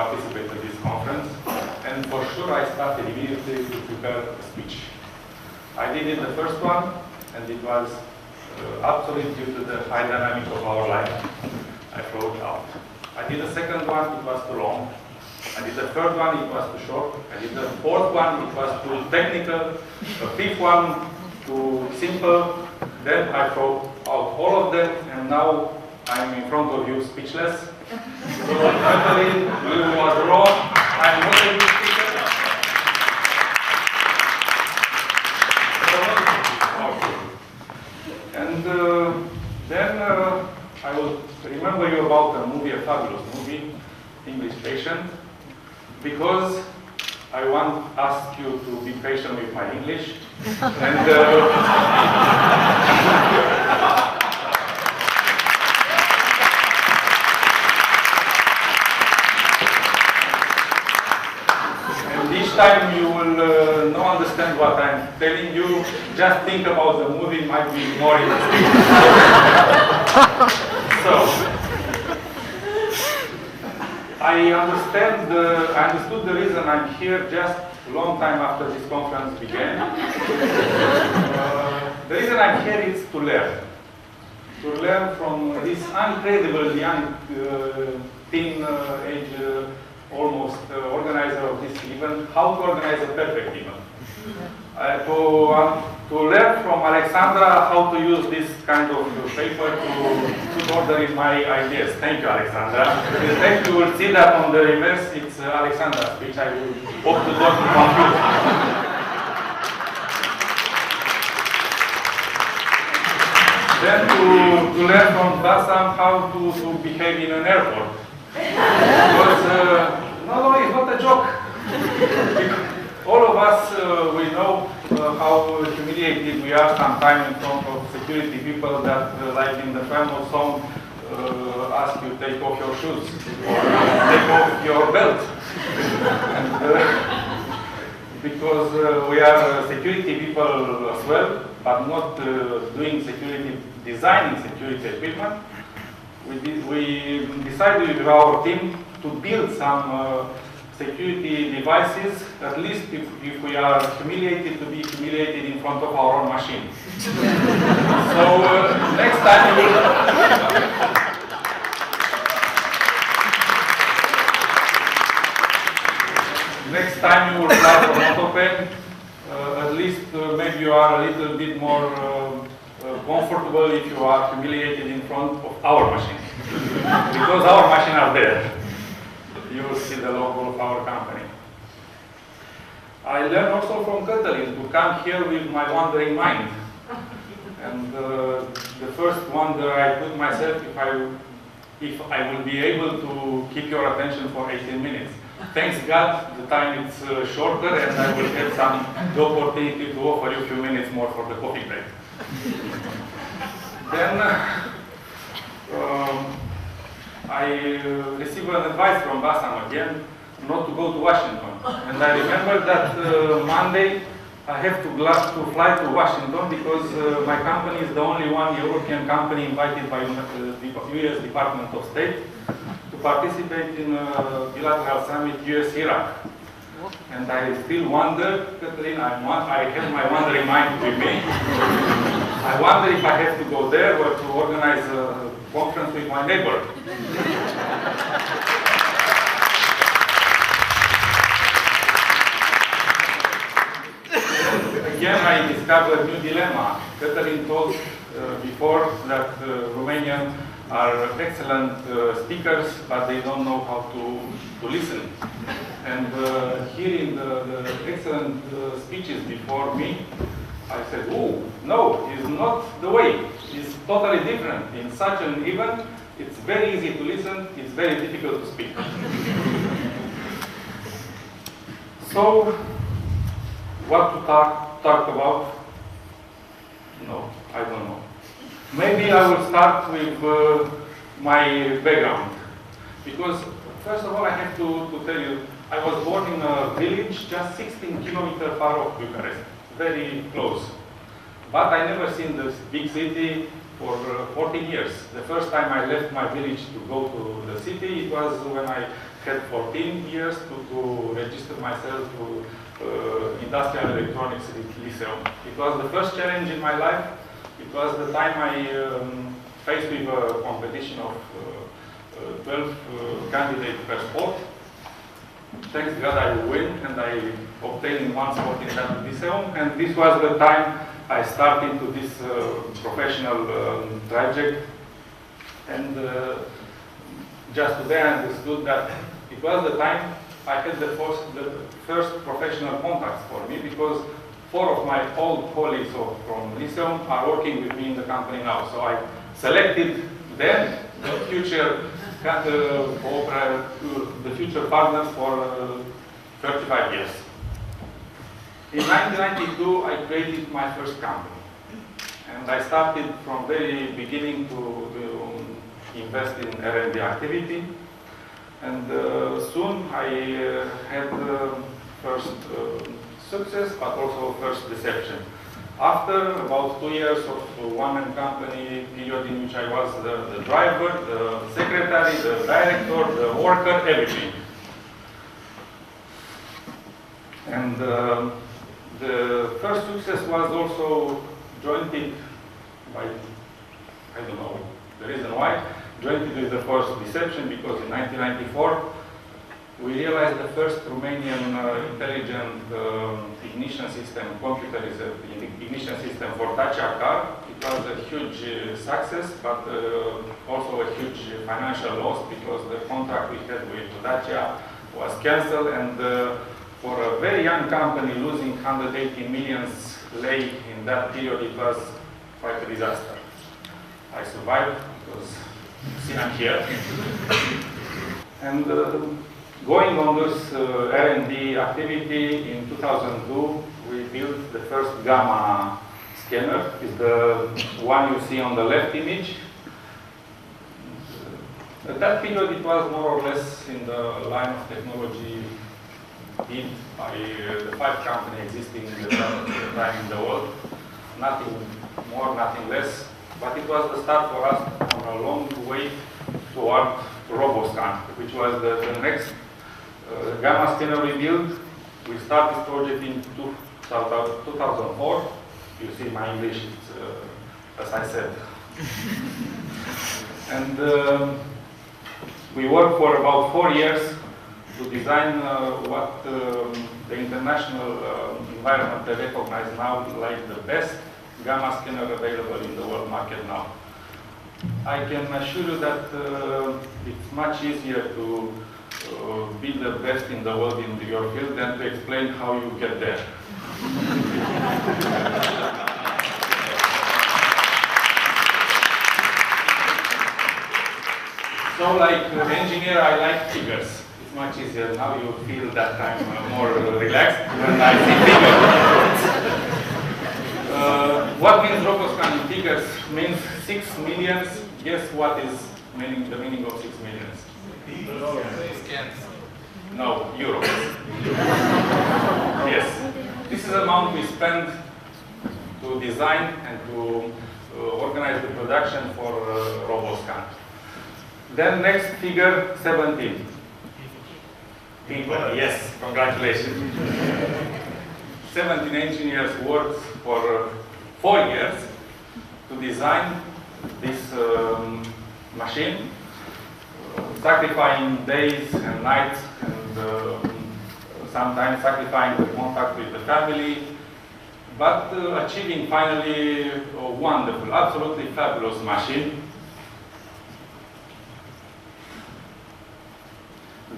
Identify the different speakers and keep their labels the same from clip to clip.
Speaker 1: participate in this conference. And for sure, I started immediately to prepare a speech. I did it the first one, and it was absolutely due to the high dynamic of our life. I wrote it out. I did the second one, it was too long. I did the third one, it was too short. I did the fourth one, it was too technical. The fifth one, too simple. Then I wrote out all of them, and now I'm in front of you speechless. So actually, you was wrong. I'm not a good speaker. And then I will remember you about a movie, a fabulous movie, English Patient, because I want to ask you to be patient with my English. And each time you will not understand what I'm telling you, just think about the movie, might be more interesting. So, I understood the reason I'm here just a long time after this conference began. The reason I'm here is to learn. To learn from this incredible young teen-age almost organizer of this event, how to organize a perfect event. To learn from Alexandra how to use this kind of paper to order in my ideas. Thank you, Alexandra. In fact, you will see that on the reverse, it's Alexandra's speech. I will hope to not confuse. Then to learn from Bassam how to behave in an airport. Because, no, it's not a joke. All of us, we know how humiliated we are sometimes in front of security people that, like in the famous song, ask you to take off your shoes or take off your belt. And, because we are security people as well, but not doing security, designing security equipment. We decided with our team to build some security devices, at least if we are humiliated, to be humiliated in front of our own machine. So next time you will... Next time you will fly from AutoPen, at least maybe you are a little bit more comfortable if you are humiliated in front of our machine. Because our machine are there. You will see the logo of our company. I learned also from Catherine to come here with my wandering mind. And the first wonder I put myself if I will be able to keep your attention for 18 minutes. Thanks God, the time is shorter and I will have the opportunity to offer you a few minutes more for the coffee break. Then I received an advice from Bassam again not to go to Washington. And I remember that Monday I have to fly to Washington because my company is the only one European company invited by the US Department of State to participate in a bilateral summit US-Iraq. And I still wonder, Catherine, I have my wandering mind with me. I wonder if I have to go there or to organize a conference with my neighbor. Again, I discovered a new dilemma. Catherine told before that Romanians are excellent speakers, but they don't know how to listen. And hearing the excellent speeches before me, I said, oh, no, it's not the way. It's totally different. In such an event, it's very easy to listen, it's very difficult to speak. So, what to talk about? No, I don't know. Maybe I will start with my background. Because, first of all, I have to tell you, I was born in a village just 16 kilometers far of Bucharest, very close. But I never seen this big city for 14 years. The first time I left my village to go to the city, it was when I had 14 years to register myself to Industrial Electronics Lyceum. It was the first challenge in my life. It was the time I faced with a competition of 12 candidates per sport. Thanks God I win, and I obtained one sport in that lyceum. And this was the time I started into this professional project. And just today I understood that it was the time I had the first professional contacts for me, because 4 of my old colleagues from Lyceum are working with me in the company now. So I selected them, the future partners for 35 years. In 1992, I created my first company. And I started from very beginning to invest in R&D activity. And soon I had first success, but also first deception. After about 2 years of one-man company period in which I was the driver, the secretary, the director, the worker, everything. And the first success was also joined by, I don't know the reason why, joined with the first deception, because in 1994 we realized the first Romanian intelligent ignition system, computerized ignition system for Dacia car. It was a huge success, but also a huge financial loss, because the contract we had with Dacia was cancelled, and for a very young company losing 180 million lei in that period, it was quite a disaster. I survived because, see, I'm here. And going on this R&D activity, in 2002, we built the first gamma scanner. It's the one you see on the left image. At that period, it was more or less in the line of technology built by the 5 companies existing at the time in the world. Nothing more, nothing less. But it was the start for us on a long way toward RoboScan, which was the next gamma scanner we built. We started this project in 2004. You see my English, it's, as I said. And we worked for about 4 years to design what the international environment recognizes now like the best gamma scanner available in the world market now. I can assure you that it's much easier to be the best in the world in your field than to explain how you get there. So, like an engineer, I like figures. It's much easier. Now you feel that I'm more relaxed when I see figures. What means RoboScan in figures? Means 6 millions. Guess what is the meaning of 6 millions? No, euros. Yes. This is the amount we spend to design and to organize the production for RoboScan. Then next figure, 17. People, yes, congratulations. 17 engineers worked for 4 years to design this machine, sacrificing days and nights, and sometimes sacrificing the contact with the family, but achieving finally a wonderful, absolutely fabulous machine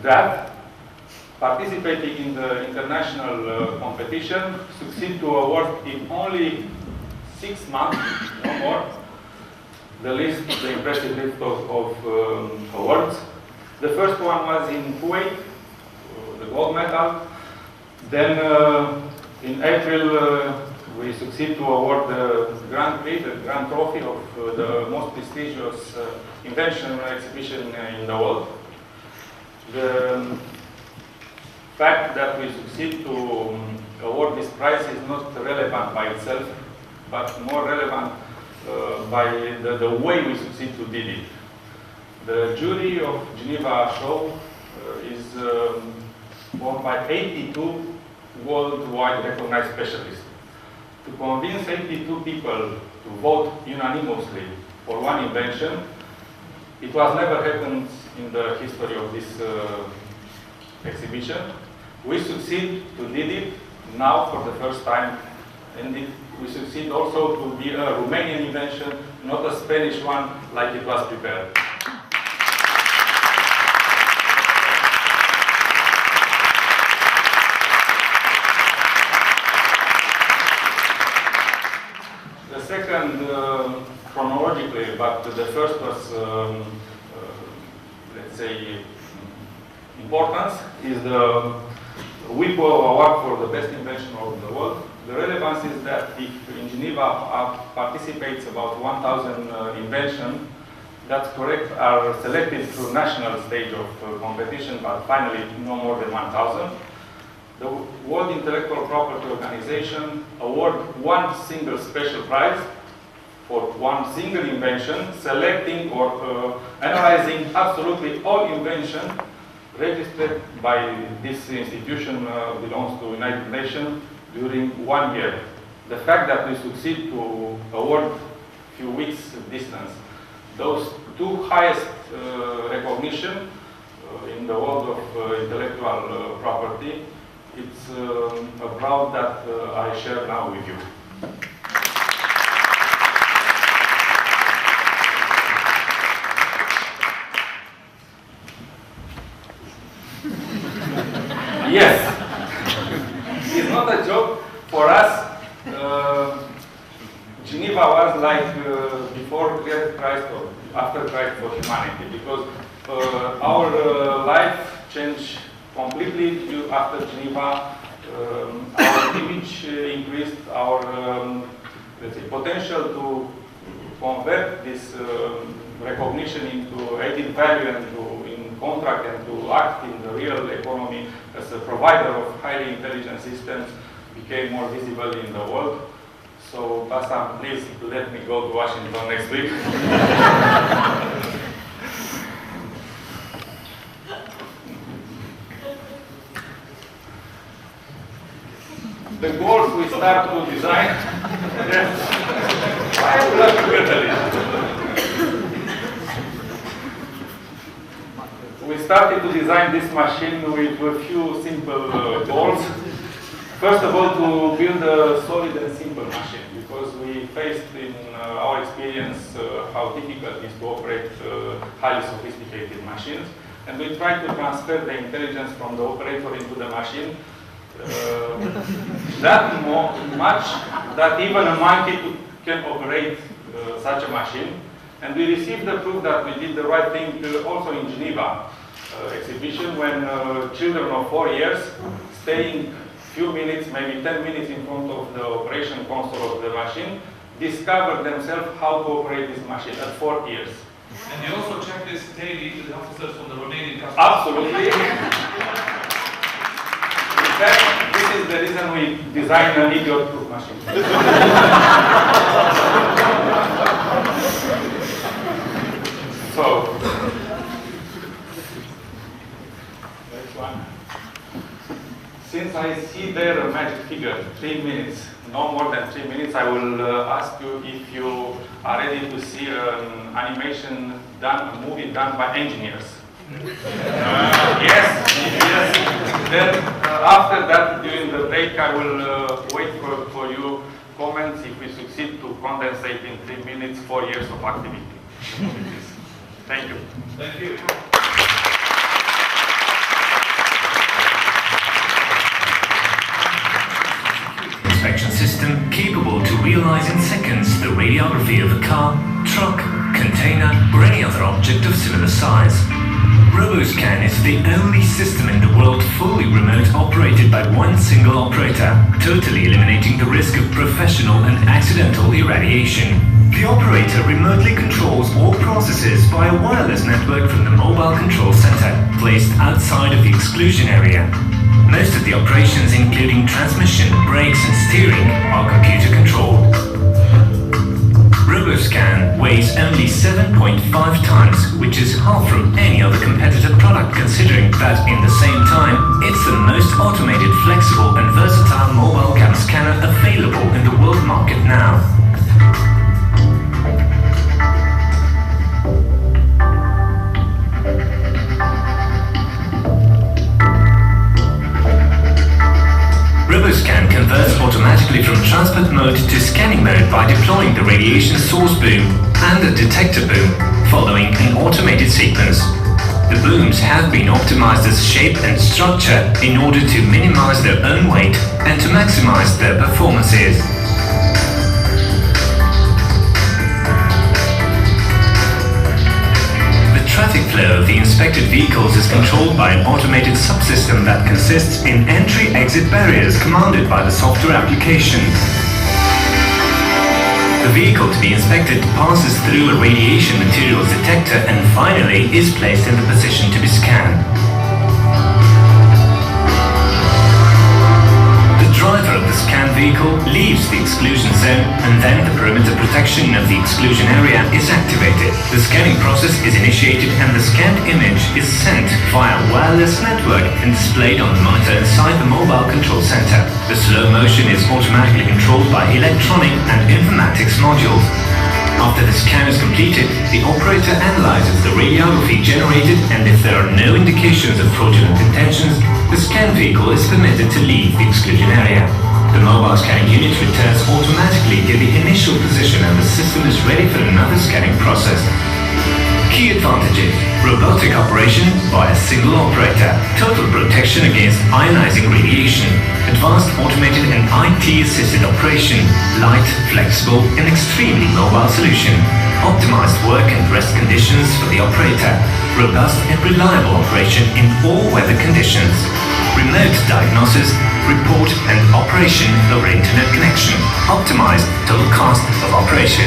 Speaker 1: that, participating in the international competition, succeed to award in only 6 months, no more, the impressive list of awards. The first one was in Kuwait, the gold medal. Then in April, we succeed to award the Grand Prix, the Grand Trophy of the most prestigious invention exhibition in the world. The fact that we succeed to award this prize is not relevant by itself. but more relevant by the way we succeed to did it. The jury of Geneva show is formed by 82 worldwide recognized specialists. To convince 82 people to vote unanimously for one invention, it was never happened in the history of this exhibition. We succeed to did it now for the first time, and we succeed also to be a Romanian invention, not a Spanish one like it was prepared. The second, chronologically, but the first was, let's say, importance, is the WIPO award for the best invention of the world. The relevance is that if in Geneva participates about 1,000 inventions, that's correct, are selected through national stage of competition, but finally no more than 1,000. The World Intellectual Property Organization award one single special prize for one single invention, selecting or analyzing absolutely all inventions registered by this institution belongs to United Nations during 1 year. The fact that we succeed to award few weeks distance, those two highest recognition in the world of intellectual property, it's a proud that I share now with you. Yes, it's not a joke for us. Geneva was like before Christ or after Christ for humanity, because our life changed completely after Geneva. Our image increased, our let's say, potential to convert this recognition into added value and in contract and to act in the real economy as a provider of highly intelligent systems became more visible in the world. So, Bassam, please let me go to Washington next week. The goals we start to design. Yes. I would love to get a list. We started to design this machine with a few simple goals. First of all, to build a solid and simple machine, because we faced in our experience how difficult it is to operate highly sophisticated machines. And we tried to transfer the intelligence from the operator into the machine that much that even a monkey can operate such a machine. And we received the proof that we did the right thing also in Geneva exhibition, when children of 4 years staying few minutes, maybe 10 minutes in front of the operation console of the machine, discovered themselves how to operate this machine at 4 years.
Speaker 2: And you also check this daily to the officers from the Romanian customs?
Speaker 1: Absolutely. In fact, this is the reason we designed an idiot-proof machine. So, next one. Since I see there a magic figure, 3 minutes, no more than 3 minutes, I will ask you if you are ready to see an animation done, a movie done by engineers. Yes, yes. Then after that, during the break, I will wait for you comments if we succeed to condensate in 3 minutes 4 years of activity. Thank you.
Speaker 2: Thank you.
Speaker 3: Inspection system capable to realize in seconds the radiography of a car, truck, container, or any other object of similar size. RoboScan is the only system in the world fully remote operated by one single operator, totally eliminating the risk of professional and accidental irradiation. The operator remotely controls all processes by a wireless network from the mobile control center, placed outside of the exclusion area. Most of the operations, including transmission, brakes and steering, are computer controlled. 7.5 times, which is half from any other competitor product, considering that in the same time, it's the most automated, flexible and versatile mobile CAM scanner available in the world market now. RoboScan converts automatically from transport mode to scanning mode by deploying the radiation source boom and the detector boom, following an automated sequence. The booms have been optimized as shape and structure in order to minimize their own weight and to maximize their performances. The traffic flow of the inspected vehicles is controlled by an automated subsystem that consists in entry-exit barriers commanded by the software application. The vehicle to be inspected passes through a radiation materials detector and finally is placed in the position to be scanned. The driver of the scanned vehicle leaves the exclusion zone and then the perimeter protection of the exclusion area is activated. The scanning process is initiated and the scanned image is sent via wireless network and displayed on the monitor inside the mobile control center. The slow motion is automatically controlled by electronic and informatics modules. After the scan is completed, the operator analyzes the radiography generated and if there are no indications of fraudulent intentions, the scanned vehicle is permitted to leave the exclusion area. The mobile scanning unit returns automatically to the initial position and the system is ready for another scanning process. Key advantages: robotic operation by a single operator, total protection against ionizing radiation, advanced automated and IT-assisted operation, light, flexible and extremely mobile solution, optimized work and rest conditions for the operator, robust and reliable operation in all weather conditions, remote diagnosis, report and operation over internet connection, optimized total cost of operation.